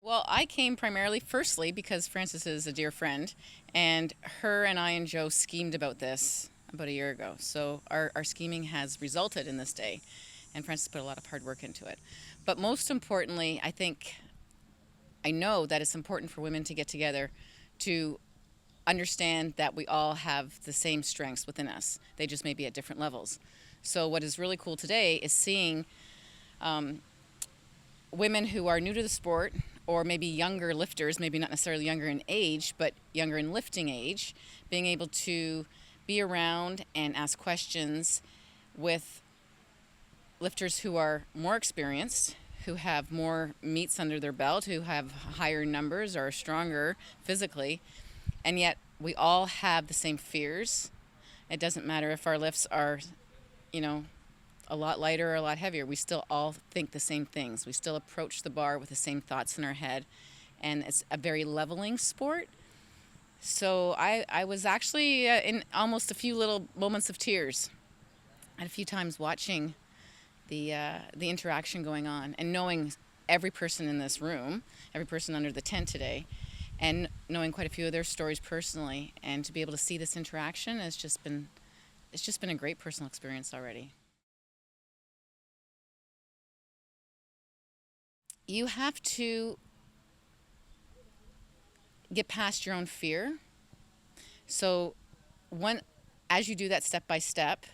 Well, I came primarily, firstly, because Frances is a dear friend, and her and I and Joe schemed about this about a year ago. So our scheming has resulted in this day, and Frances put a lot of hard work into it. But most importantly, I know that it's important for women to get together to understand that we all have the same strengths within us. They just may be at different levels. So what is really cool today is seeing women who are new to the sport or maybe younger lifters, maybe not necessarily younger in age, but younger in lifting age, being able to be around and ask questions with lifters who are more experienced, who have more meets under their belt, who have higher numbers or are stronger physically, and yet we all have the same fears. It doesn't matter if our lifts are, you know, a lot lighter or a lot heavier. We still all think the same things. We still approach the bar with the same thoughts in our head, and it's a very leveling sport. So I was actually in almost a few little moments of tears and a few times watching the interaction going on and knowing every person in this room, every person under the tent today, and knowing quite a few of their stories personally, and to be able to see this interaction has just been a great personal experience already. You have to get past your own fear. So as you do that step by step,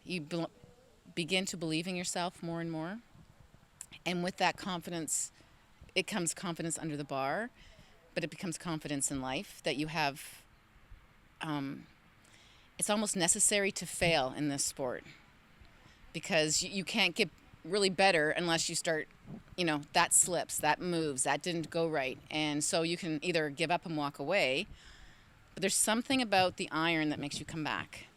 you begin to believe in yourself more and more. And with that confidence, it comes confidence under the bar, but it becomes confidence in life that you have. It's almost necessary to fail in this sport because you can't get really better unless you start, that slips, that moves, that didn't go right. And so you can either give up and walk away, but there's something about the iron that makes you come back.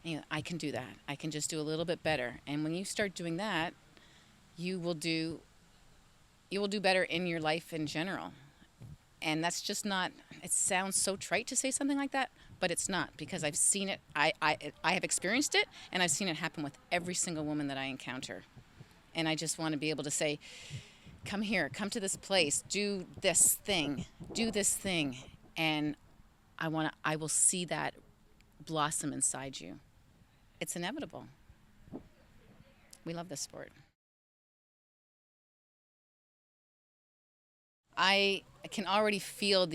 And I can do that. I can just do a little bit better. And when you start doing that, you will do better in your life in general. And that's just not, it sounds so trite to say something like that, but it's not, because I've seen it, I have experienced it, and I've seen it happen with every single woman that I encounter. And I just want to be able to say, come here, come to this place, do this thing, and I will see that blossom inside you. It's inevitable. We love this sport. I can already feel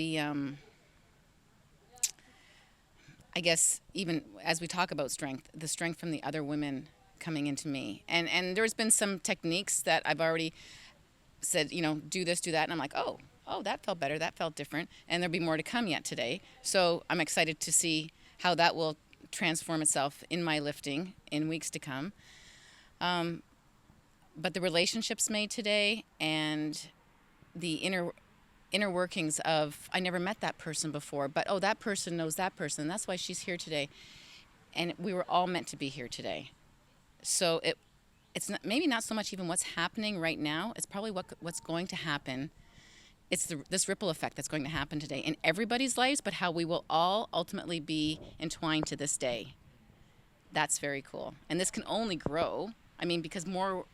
I guess even as we talk about strength, the strength from the other women coming into me. And there's been some techniques that I've already said, do this, do that. And I'm like, oh, that felt better. That felt different. And there'll be more to come yet today. So I'm excited to see how that will transform itself in my lifting in weeks to come. But the relationships made today and the inner workings of, I never met that person before, but that person knows that person. That's why she's here today. And we were all meant to be here today. So it's not, maybe not so much even what's happening right now. It's probably what's going to happen. It's this ripple effect that's going to happen today in everybody's lives, but how we will all ultimately be entwined to this day. That's very cool. And this can only grow. I mean, because more,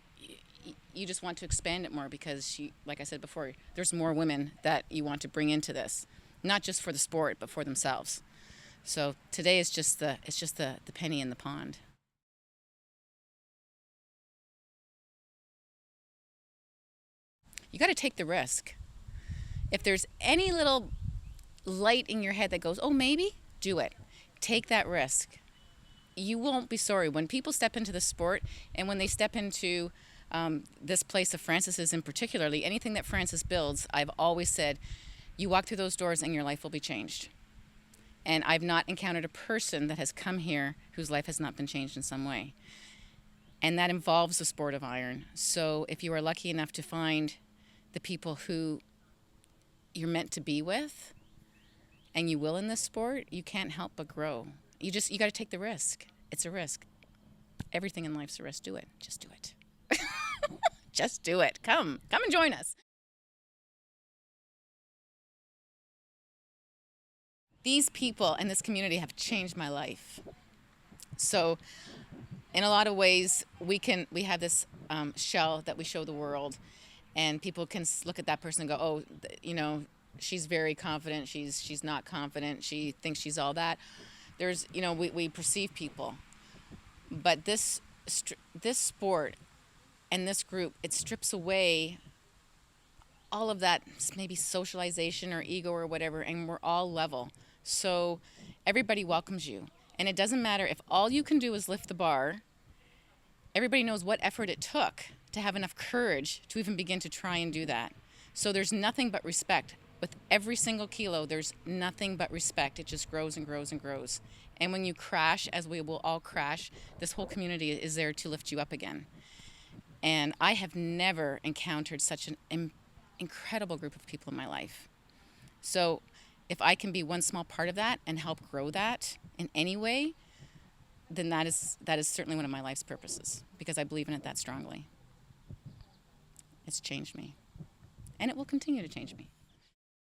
you just want to expand it more because, like I said before, there's more women that you want to bring into this, not just for the sport, but for themselves. So today is just the penny in the pond. You got to take the risk. If there's any little light in your head that goes, oh, maybe, do it. Take that risk. You won't be sorry. When people step into the sport and when they step into this place of Frances's in particularly, anything that Frances builds, I've always said, you walk through those doors and your life will be changed. And I've not encountered a person that has come here whose life has not been changed in some way. And that involves the sport of iron. So if you are lucky enough to find the people who you're meant to be with, and you will in this sport, you can't help but grow. You got to take the risk. It's a risk. Everything in life's a risk. Do it. Just do it. Just do it. Come and join us. These people and this community have changed my life. So in a lot of ways, we have this shell that we show the world, and people can look at that person and go, oh, she's very confident, she's not confident, she thinks she's all that. There's, we perceive people, but this sport and this group, it strips away all of that, maybe socialization or ego or whatever, and we're all level. So everybody welcomes you. And it doesn't matter if all you can do is lift the bar. Everybody knows what effort it took to have enough courage to even begin to try and do that. So there's nothing but respect. With every single kilo, there's nothing but respect. It just grows and grows and grows. And when you crash, as we will all crash, this whole community is there to lift you up again. And I have never encountered such an incredible group of people in my life. So if I can be one small part of that and help grow that in any way, then that is certainly one of my life's purposes, because I believe in it that strongly. It's changed me, and it will continue to change me.